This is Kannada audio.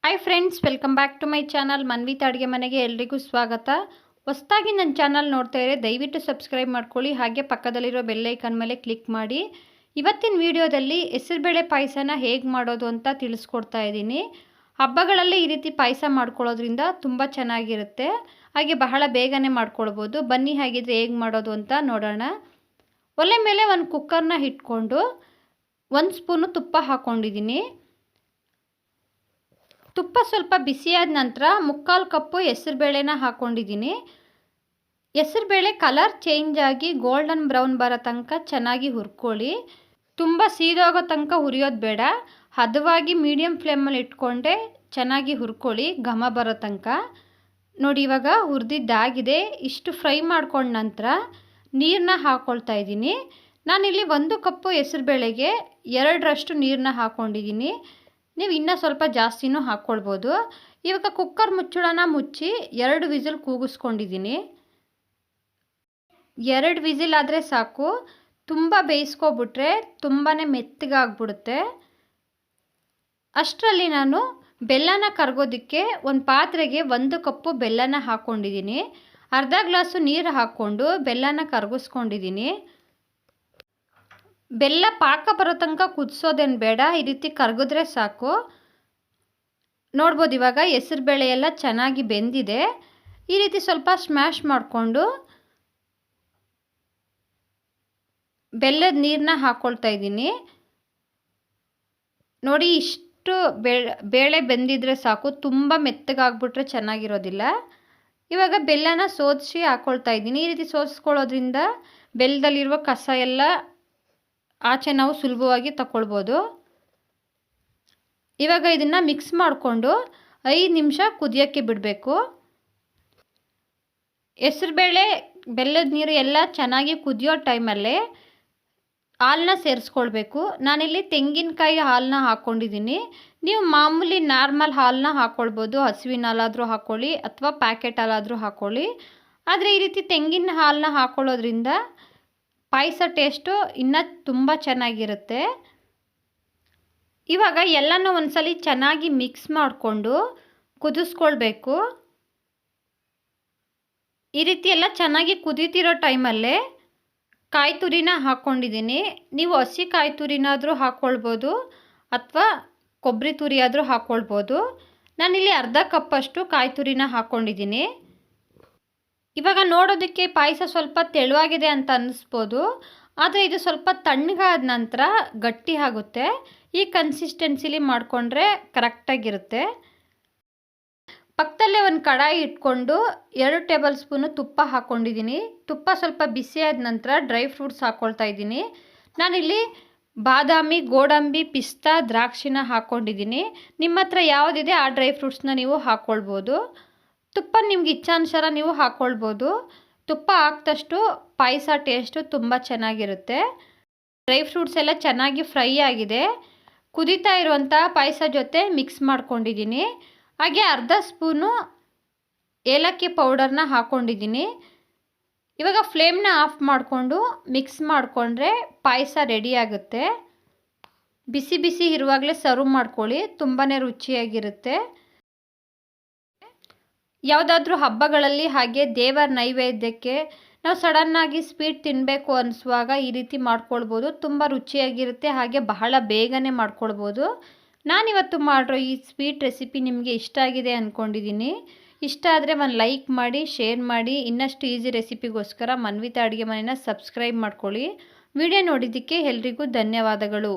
Hi friends, welcome back to my channel Manvitha ಅಡುಗೆ ಮನೆಗೆ ಎಲ್ರಿಗೂ ಸ್ವಾಗತ. ಹೊಸದಾಗಿ ನನ್ನ ಚಾನಲ್ ನೋಡ್ತಾ ಇದ್ದರೆ ದಯವಿಟ್ಟು ಸಬ್ಸ್ಕ್ರೈಬ್ ಮಾಡ್ಕೊಳ್ಳಿ, ಹಾಗೆ ಪಕ್ಕದಲ್ಲಿರೋ ಬೆಲ್ ಐಕಾನ್ ಮೇಲೆ ಕ್ಲಿಕ್ ಮಾಡಿ. ಇವತ್ತಿನ ವಿಡಿಯೋದಲ್ಲಿ ಹೆಸರುಬೇಳೆ ಪಾಯಸನ ಹೇಗೆ ಮಾಡೋದು ಅಂತ ತಿಳಿಸ್ಕೊಡ್ತಾ ಇದ್ದೀನಿ. ಹಬ್ಬಗಳಲ್ಲಿ ಈ ರೀತಿ ಪಾಯಸ ಮಾಡ್ಕೊಳ್ಳೋದ್ರಿಂದ ತುಂಬ ಚೆನ್ನಾಗಿರುತ್ತೆ, ಹಾಗೆ ಬಹಳ ಬೇಗನೆ ಮಾಡ್ಕೊಳ್ಬೋದು. ಬನ್ನಿ ಹಾಗಿದ್ರೆ ಹೇಗೆ ಮಾಡೋದು ಅಂತ ನೋಡೋಣ. ಒಲೆ ಮೇಲೆ ಒಂದು ಕುಕ್ಕರ್ನ ಇಟ್ಕೊಂಡು 1 ಸ್ಪೂನು ತುಪ್ಪ ಹಾಕ್ಕೊಂಡಿದ್ದೀನಿ. ತುಪ್ಪ ಸ್ವಲ್ಪ ಬಿಸಿಯಾದ ನಂತರ 3/4 ಕಪ್ಪು ಹೆಸರುಬೇಳೆನ ಹಾಕ್ಕೊಂಡಿದ್ದೀನಿ. ಹೆಸರುಬೇಳೆ ಕಲರ್ ಚೇಂಜ್ ಆಗಿ ಗೋಲ್ಡನ್ ಬ್ರೌನ್ ಬರೋ ತನಕ ಚೆನ್ನಾಗಿ ಹುರ್ಕೊಳ್ಳಿ. ತುಂಬ ಸೀದೋಗೋ ತನಕ ಹುರಿಯೋದು ಬೇಡ, ಹದವಾಗಿ ಮೀಡಿಯಮ್ ಫ್ಲೇಮಲ್ಲಿ ಇಟ್ಕೊಂಡೆ ಚೆನ್ನಾಗಿ ಹುರ್ಕೊಳ್ಳಿ ಘಮ ಬರೋ ತನಕ. ನೋಡಿ, ಇವಾಗ ಹುರಿದಿದ್ದಾಗಿದೆ. ಇಷ್ಟು ಫ್ರೈ ಮಾಡ್ಕೊಂಡ ನಂತರ ನೀರನ್ನ ಹಾಕ್ಕೊಳ್ತಾ ಇದ್ದೀನಿ. ನಾನಿಲ್ಲಿ 1 ಕಪ್ಪು ಹೆಸರುಬೇಳೆಗೆ 2ರಷ್ಟು ನೀರನ್ನ ಹಾಕ್ಕೊಂಡಿದ್ದೀನಿ. ನೀವು ಇನ್ನೂ ಸ್ವಲ್ಪ ಜಾಸ್ತಿನೂ ಹಾಕ್ಕೊಳ್ಬೋದು. ಇವಾಗ ಕುಕ್ಕರ್ ಮುಚ್ಚಳನ ಮುಚ್ಚಿ 2 ವಿಸಿಲ್ ಕೂಗಿಸ್ಕೊಂಡಿದ್ದೀನಿ. 2 ವಿಸಿಲ್ ಆದರೆ ಸಾಕು. ತುಂಬ ಬೇಯಿಸ್ಕೊಬಿಟ್ರೆ ತುಂಬಾ ಮೆತ್ತಗಾಗ್ಬಿಡುತ್ತೆ. ಅಷ್ಟರಲ್ಲಿ ನಾನು ಬೆಲ್ಲನ ಕರಗೋದಕ್ಕೆ ಒಂದು ಪಾತ್ರೆಗೆ 1 ಕಪ್ಪು ಬೆಲ್ಲನ ಹಾಕ್ಕೊಂಡಿದ್ದೀನಿ. ಅರ್ಧ ಗ್ಲಾಸು ನೀರು ಹಾಕ್ಕೊಂಡು ಬೆಲ್ಲನ ಕರಗಿಸ್ಕೊಂಡಿದ್ದೀನಿ. ಬೆಲ್ಲ ಪಾಕ ಬರೋ ತನಕ ಕುದಿಸೋದೇನು ಬೇಡ, ಈ ರೀತಿ ಕರಗಿದ್ರೆ ಸಾಕು. ನೋಡ್ಬೋದು, ಇವಾಗ ಹೆಸರುಬೇಳೆ ಎಲ್ಲ ಚೆನ್ನಾಗಿ ಬೆಂದಿದೆ. ಈ ರೀತಿ ಸ್ವಲ್ಪ ಸ್ಮ್ಯಾಶ್ ಮಾಡಿಕೊಂಡು ಬೆಲ್ಲದ ನೀರನ್ನ ಹಾಕ್ಕೊಳ್ತಾ ಇದ್ದೀನಿ. ನೋಡಿ, ಇಷ್ಟು ಬೇಳೆ ಬೆಂದಿದ್ರೆ ಸಾಕು, ತುಂಬ ಮೆತ್ತಗಾಗ್ಬಿಟ್ರೆ ಚೆನ್ನಾಗಿರೋದಿಲ್ಲ. ಇವಾಗ ಬೆಲ್ಲನ ಸೋದಿಸಿ ಹಾಕ್ಕೊಳ್ತಾ ಇದ್ದೀನಿ. ಈ ರೀತಿ ಸೋದಿಸ್ಕೊಳ್ಳೋದ್ರಿಂದ ಬೆಲ್ಲದಲ್ಲಿರುವ ಕಸ ಎಲ್ಲ ಆಚೆ ನಾವು ಸುಲಭವಾಗಿ ತಗೊಳ್ಬೋದು. ಇವಾಗ ಇದನ್ನು ಮಿಕ್ಸ್ ಮಾಡಿಕೊಂಡು 5 ನಿಮಿಷ ಕುದಿಯೋಕ್ಕೆ ಬಿಡಬೇಕು. ಹೆಸರುಬೇಳೆ ಬೆಲ್ಲದ ನೀರು ಎಲ್ಲ ಚೆನ್ನಾಗಿ ಕುದಿಯೋ ಟೈಮಲ್ಲೇ ಹಾಲನ್ನ ಸೇರಿಸ್ಕೊಳ್ಬೇಕು. ನಾನಿಲ್ಲಿ ತೆಂಗಿನಕಾಯಿ ಹಾಲನ್ನ ಹಾಕ್ಕೊಂಡಿದ್ದೀನಿ. ನೀವು ಮಾಮೂಲಿ ನಾರ್ಮಲ್ ಹಾಲನ್ನ ಹಾಕ್ಕೊಳ್ಬೋದು, ಹಸುವಿನ ಹಾಲಾದರೂ ಹಾಕ್ಕೊಳ್ಳಿ ಅಥವಾ ಪ್ಯಾಕೆಟ್ ಹಾಲಾದರೂ ಹಾಕ್ಕೊಳ್ಳಿ. ಆದರೆ ಈ ರೀತಿ ತೆಂಗಿನ ಹಾಲನ್ನ ಹಾಕ್ಕೊಳ್ಳೋದ್ರಿಂದ ಪಾಯಸ ಟೇಸ್ಟು ಇನ್ನೂ ತುಂಬ ಚೆನ್ನಾಗಿರುತ್ತೆ. ಇವಾಗ ಎಲ್ಲನೂ ಒಂದ್ಸಲಿ ಚೆನ್ನಾಗಿ ಮಿಕ್ಸ್ ಮಾಡಿಕೊಂಡು ಕುದಿಸ್ಕೊಳ್ಬೇಕು. ಈ ರೀತಿ ಎಲ್ಲ ಚೆನ್ನಾಗಿ ಕುದೀತಿರೋ ಟೈಮಲ್ಲೇ ಕಾಯಿ ತುರಿನ ಹಾಕ್ಕೊಂಡಿದ್ದೀನಿ. ನೀವು ಹಸಿ ಕಾಯಿ ತುರಿನಾದರೂ ಹಾಕ್ಕೊಳ್ಬೋದು ಅಥವಾ ಕೊಬ್ಬರಿ ತುರಿ ಆದರೂ ಹಾಕ್ಕೊಳ್ಬೋದು. ನಾನಿಲ್ಲಿ ಅರ್ಧ ಕಪ್ಪಷ್ಟು ಕಾಯಿ ತುರಿನ ಹಾಕ್ಕೊಂಡಿದ್ದೀನಿ. ಇವಾಗ ನೋಡೋದಕ್ಕೆ ಪಾಯಸ ಸ್ವಲ್ಪ ತೆಳುವಾಗಿದೆ ಅಂತ ಅನ್ನಿಸ್ಬೋದು, ಆದರೆ ಇದು ಸ್ವಲ್ಪ ತಣ್ಣಗಾದ ನಂತರ ಗಟ್ಟಿ ಆಗುತ್ತೆ. ಈ ಕನ್ಸಿಸ್ಟೆನ್ಸಿಲಿ ಮಾಡಿಕೊಂಡ್ರೆ ಕರೆಕ್ಟಾಗಿರುತ್ತೆ. ಪಕ್ಕದಲ್ಲೇ ಒಂದು ಕಡಾಯಿ ಇಟ್ಕೊಂಡು 2 ಟೇಬಲ್ ಸ್ಪೂನು ತುಪ್ಪ ಹಾಕ್ಕೊಂಡಿದ್ದೀನಿ. ತುಪ್ಪ ಸ್ವಲ್ಪ ಬಿಸಿಯಾದ ನಂತರ ಡ್ರೈ ಫ್ರೂಟ್ಸ್ ಹಾಕ್ಕೊಳ್ತಾ ಇದ್ದೀನಿ. ನಾನಿಲ್ಲಿ ಬಾದಾಮಿ, ಗೋಡಂಬಿ, ಪಿಸ್ತಾ, ದ್ರಾಕ್ಷಿನ ಹಾಕ್ಕೊಂಡಿದ್ದೀನಿ. ನಿಮ್ಮ ಹತ್ರ ಯಾವುದಿದೆ ಆ ಡ್ರೈ ಫ್ರೂಟ್ಸ್ನ ನೀವು ಹಾಕ್ಕೊಳ್ಬೋದು. ತುಪ್ಪ ನಿಮ್ಗೆ ಇಚ್ಛಾನುಸಾರ ನೀವು ಹಾಕ್ಕೊಳ್ಬೋದು. ತುಪ್ಪ ಹಾಕಿದಷ್ಟು ಪಾಯಸ ಟೇಸ್ಟು ತುಂಬ ಚೆನ್ನಾಗಿರುತ್ತೆ. ಡ್ರೈ ಫ್ರೂಟ್ಸ್ ಎಲ್ಲ ಚೆನ್ನಾಗಿ ಫ್ರೈ ಆಗಿದೆ. ಕುದೀತಾ ಇರುವಂಥ ಪಾಯಸ ಜೊತೆ ಮಿಕ್ಸ್ ಮಾಡ್ಕೊಂಡಿದ್ದೀನಿ. ಹಾಗೆ ಅರ್ಧ ಸ್ಪೂನು ಏಲಕ್ಕಿ ಪೌಡರ್ನ ಹಾಕ್ಕೊಂಡಿದ್ದೀನಿ. ಇವಾಗ ಫ್ಲೇಮ್ನ ಆಫ್ ಮಾಡಿಕೊಂಡು ಮಿಕ್ಸ್ ಮಾಡಿಕೊಂಡ್ರೆ ಪಾಯಸ ರೆಡಿ ಆಗುತ್ತೆ. ಬಿಸಿ ಬಿಸಿ ಇರುವಾಗಲೇ ಸರ್ವ್ ಮಾಡ್ಕೊಳ್ಳಿ, ತುಂಬಾ ರುಚಿಯಾಗಿರುತ್ತೆ. ಯಾವುದಾದ್ರೂ ಹಬ್ಬಗಳಲ್ಲಿ ಹಾಗೆ ದೇವರ ನೈವೇದ್ಯಕ್ಕೆ ನಾವು ಸಡನ್ನಾಗಿ ಸ್ವೀಟ್ ತಿನ್ನಬೇಕು ಅನಿಸುವಾಗ ಈ ರೀತಿ ಮಾಡ್ಕೊಳ್ಬೋದು. ತುಂಬ ರುಚಿಯಾಗಿರುತ್ತೆ, ಹಾಗೆ ಬಹಳ ಬೇಗನೆ ಮಾಡ್ಕೊಳ್ಬೋದು. ನಾನಿವತ್ತು ಮಾಡಿರೋ ಈ ಸ್ವೀಟ್ ರೆಸಿಪಿ ನಿಮಗೆ ಇಷ್ಟ ಆಗಿದೆ ಅಂದ್ಕೊಂಡಿದ್ದೀನಿ. ಇಷ್ಟ ಆದರೆ ಒಂದು ಲೈಕ್ ಮಾಡಿ, ಶೇರ್ ಮಾಡಿ. ಇನ್ನಷ್ಟು ಈಸಿ ರೆಸಿಪಿಗೋಸ್ಕರ ಮನ್ವಿತಾ ಅಡುಗೆ ಮನೆನ ಸಬ್ಸ್ಕ್ರೈಬ್ ಮಾಡ್ಕೊಳ್ಳಿ. ವಿಡಿಯೋ ನೋಡಿದ್ದಕ್ಕೆ ಎಲ್ರಿಗೂ ಧನ್ಯವಾದಗಳು.